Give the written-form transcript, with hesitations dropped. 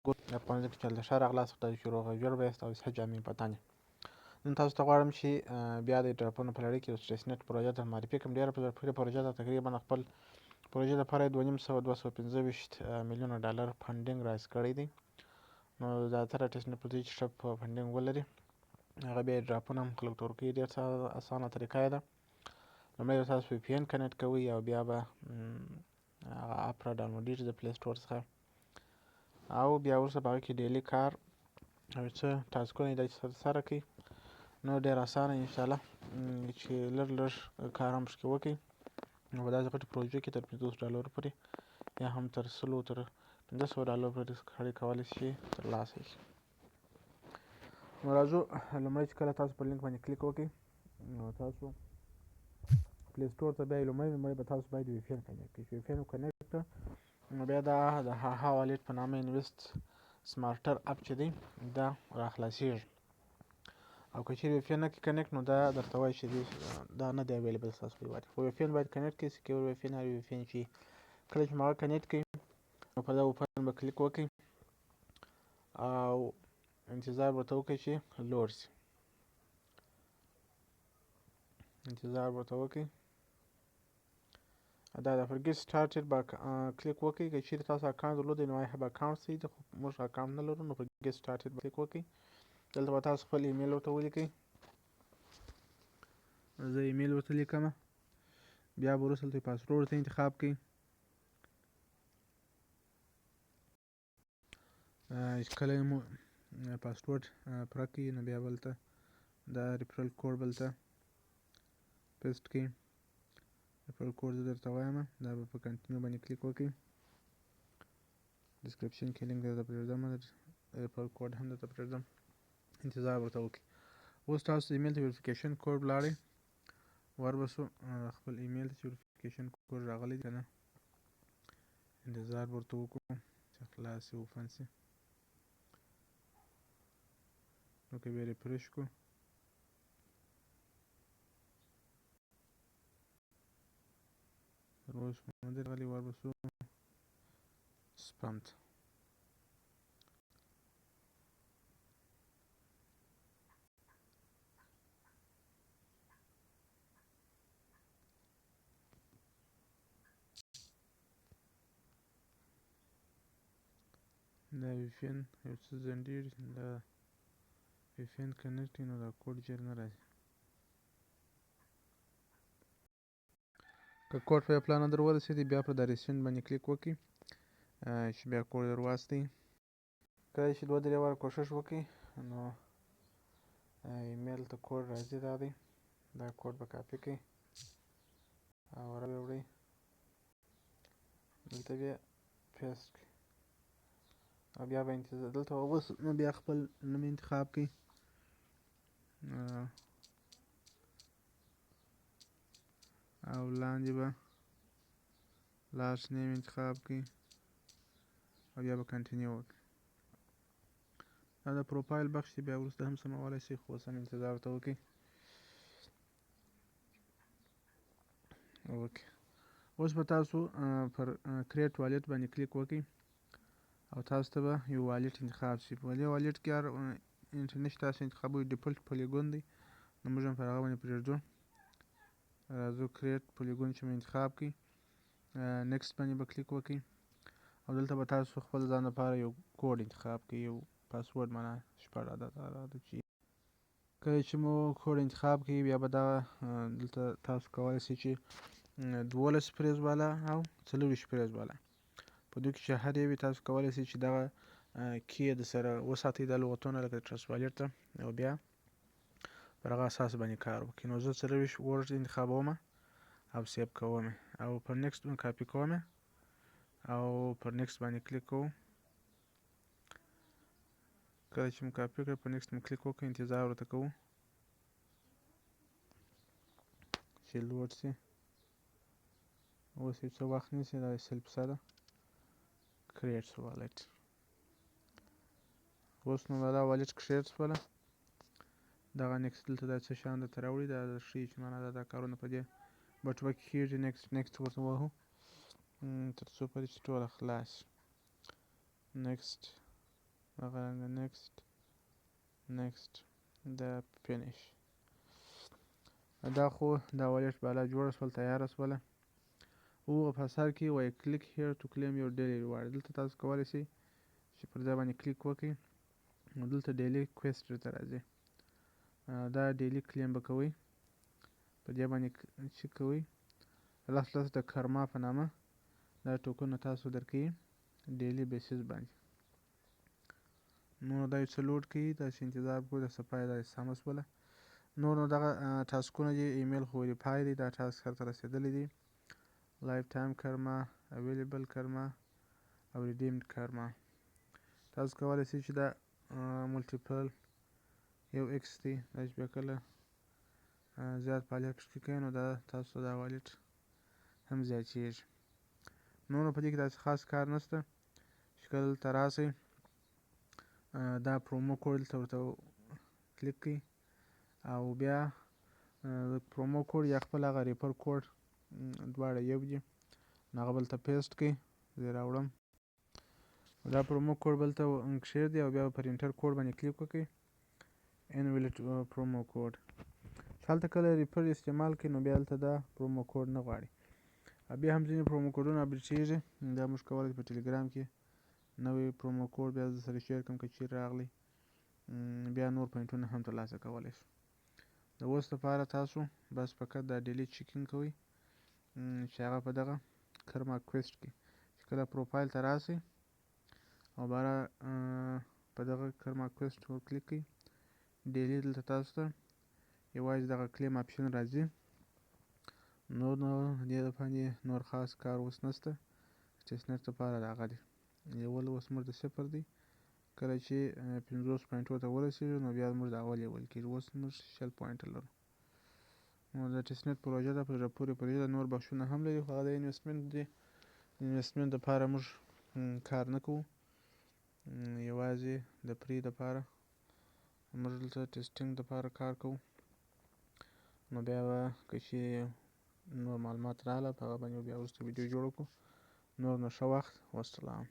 د افغانستان کې چل ښه راغلاست خدای شروع غوږ بایست او صحه جامع پتانې نن تاسو ته غواړم چې بیا د ایډراپونو په لړۍ کې د تستنیټ پروژه در معرفي کړم. ډېره په زړه پورې پروژه ده. تقریبا خپل پروژې لپاره یې 225 میلیونه ډالر فنډینګ رایز کړی دی. نو زیاتره تستنیټ پروژې چې ښه فنډینګ ولري هغه بیا ایډراپونه هم خلکو ته ورکوي. ډېر څه اسانه طریقه یې ده. لومړی به تاسو وي پي این کنیکټ کوئ او بیا به هغه اپ را ډاونلوډېږي د پلی سټور څخه او بیا وروسته په هغه کې ډیلي کار او څه ټاسکونه یې داسې ترسره کړئ. نو ډېر اسانه انشاءالله چې لږ کار هم پکې وکړئ نو په داسې غټو پروژو کې تر $500 پورې یا هم تر 100 تر $500 پورې خرید کولی شي ترلاسه یې. نو راځو لومړی چې کله تاسو په لینک باندې کلیک وکړئ نو تاسو پلی سټور ته بیا لومړی به تاسو باید وي پي این کنیکټ کړئ. چې وي پي این کنیکټ کړه نو بیا دا د هاها والټ په نامه انویسټ سمارټر اپ چې دی دا راخلاصېږي او که چیرې وي پي این نه کړئ کنیکټ نو دا درته وایي چې دا نه دی اویلیبل ستاسو په هېواد کې. خو وي پي این باید کنیکټ کړئ. سکیور وي پي این هر وي پي این چې کله چې هغه کنیکټ کړئ نو په دا اوپن به کلیک وکړئ او انتظار ورته وکړئ چې لوډ شي. انتظار ورته وکړئ. دا د فرګیټ سټارټډ به کلیک وکړئ. که چیرې تاسو اکاونټ درلودی نو آی هاف اکاونټ صحیح ده. خو موږ اکاونټ نه لرو نو فرګیټ سټارټډ به کلیک وکړئ. دلته به تاسو خپل ایمیل ورته ولیکئ. زه ایمیل ورته لیکم. بیا به وروسته دلته پاسورډ ورته انتخاب کړئ. چې کله مو پاسورډ پوره کړئ نو بیا به دلته دا ریفرل کوډ به دلته پیسټ کړئ. ریفرل کوډ زه درته وایم. دا به په کنټینیو باندې کلیک وکړئ. ډسکرپشن کې لینک درته پرېږدم. ریفرل کوډ هم درته پرېږدم. انتظار ورته وکړئ. اوس تاسو ایمیل ته ویریفیکیشن کوډ لاړئ. وربسو خپل ایمیل ته چې ویریفیکیشن کوډ راغلی دی که نه انتظار ورته وکړو چې خلاص شي اوپن شي. نو که بیا ریفرش کړو تر اوسه نه دی راغلی. وربسو سپم ته. دا وي پي این یو څه ځنډېږي. دا وي پي این کنیکټ وي نو دا کوډ ژر نه راځي. که کوډ په یو پلان در ورسېدی بیا پر دا ریسینډ باندې کلیک وکړئ چې بیا کوډ در واستوي. کله چې 2-3 واره کوښښ وکړئ نو ایمیل ته کوډ راځي. دا دی. دا کوډ به کاپي کړئ او راوړئ دلته بیا پیسټ کړئ او بیا به انتظار دلته اوس نو بیا خپل نوم انتخاب کړئ. او لاندې به لاست نیم انتخاب کړئ او بیا به کنټینیو وکړئ. دا د پروفایل بخش دی. بیا وروسته هم سمولی شئ خو اوس هم انتظار ورته وکړئ. اوس به تاسو پر کریټ والټ باندې کلیک وکړئ او تاسو ته به یو والټ انتخاب شي. په دې والټ کې هر انټرنیټ تاسو انتخابوئ. ډیفالټ پولیګون دی نو موږ هم پر هغه باندې پرېږدو. راځو کریټ پولیګون چې مو انتخاب کړئ نیکسټ باندې به کلیک وکړئ او دلته به تاسو خپل ځان لپاره یو کوډ انتخاب کړئ. یو پاسورډ معنا 6 عدد چې کله چې مو کوډ انتخاب کړئ بیا به دغه دلته تاسو کولی شئ چې 12 فریز والا او 24 فریز والا په دوی کې چې هر یو تاسو کولی شئ چې دغه کې د سره وساتئ دا لغتونه لکه ټرس والټ ته او بیا پر هغه اساس باندې کار وکړئ. نو زه 24 ورډ انتخابوم او سیو کوم او پر نیکسټ باندې کاپي کوم او پر نیکسټ باندې کلیک کوم. کله چې مو کاپي کړ پر نیکسټ مو کلیک وکړئ. انتظار ورته کوو چې لوډ شي. اوس یو څه وخت نیسي. دا سلپ سره کریټ والټ. اوس نو دا والټ کریټ شوله. دغه نیکسټ دلته دا څه شیان درته راوړي. دا ښیي چې معنا دا کارونه په دې بټوه کې کېږي. نیکسټ ورته ووهو تر څو پورې چې ټوله خلاص شي. نیکسټ هغه رنګه next دا finish. دا خو دا والټ بالا جوړه شول، تیاره شوله. او په سر کې وایي click here to claim your daily reward. دلته تاسو کولی شئ چې پر ځای باندې کلیک وکړئ، نو دلته ډیلی کویسټ درته راځي. دا ډیلی کلیم به کوئ، په دې باندې چې کوئ لس د کرما په نامه دا ټوکنونه تاسو درکوي ډیلی بیسیس باندې. نو دا یو څه لوډ کوي، داسې انتظار وکړو، د صفحه دا سمه شوله. نو دغه ټاسکونه دي. ایمیل خو ویریفای دی، دا ټاسک هرته رسېدلی دی. لایف ټایم کرما، اویلیبل کرما او ریډیمډ کرما. تاسو کولی شئ چې دا ملټیپل یو ایکس دی، دا چې بیا کله زیات فعالیت پکې کوئ نو دا تاسو دا والټ هم زیاتېږي. نو په دې کې داسې خاص کار نشته چې کله دلته راسئ دا پرومو کوډ دلته ورته کلیک کړئ او بیا پرومو کوډ یا خپل هغه ریفر کوډ دواړه یو دي، نو هغه بلته پیسټ کړئ. زه یې راوړم. دا پرومو کوډ بلته کښېږدئ او بیا پر انټر کوډ باندې کلیک وکړئ، انویلټ پرومو کوډ. هلته کله ریفر استعمال کړئ نو بیا هلته دا پرومو کوډ نه غواړي. بیا هم ځینې پرومو کوډونه اپډیټېږي، دا موږ کولی شو په ټلګرام کې نوی پرومو کوډ بیا د سره شیر کړم که چیرې راغلی، بیا نور پوینټونه هم ترلاسه کولی شو. د اوس لپاره تاسو بس فقط دا ډیلیټ چیکینګ کوئ چې هغه په دغه کرما کویسټ کې چې کله پروفایل ته راسئ او باره په دغه کرما کویسټ ور کلیک کړئ، ډیلی دلته تاسو ته یوازې دغه کلیم اپشن راځي. نور نو دې باندې نور خاص کار اوس نشته. ټسټنټ لپاره د هغه دی لیول اوس موږ د 0 دی. کله چې 50 پوینټو ته ورسېږو نو بیا موږ د هغه لیول کېږي. اوس موږ 0 پوینټه لرو. نو د ټسټنټ پروژه ده، په زړه پورې پروژه ده. نور بخشونه هم لري خو هغه د انویسټمنټ دی. انویسټمنټ دپاره موږ کار نه کوو، یوازې د فری دپاره موږ دلته ټسټینګ دپاره کار کوو. نو بیا به که چیرې نور معلومات راغله په هغه باندې بیا وروسته ویډیو جوړه کړو. نور نو ښه وخت، والسلام.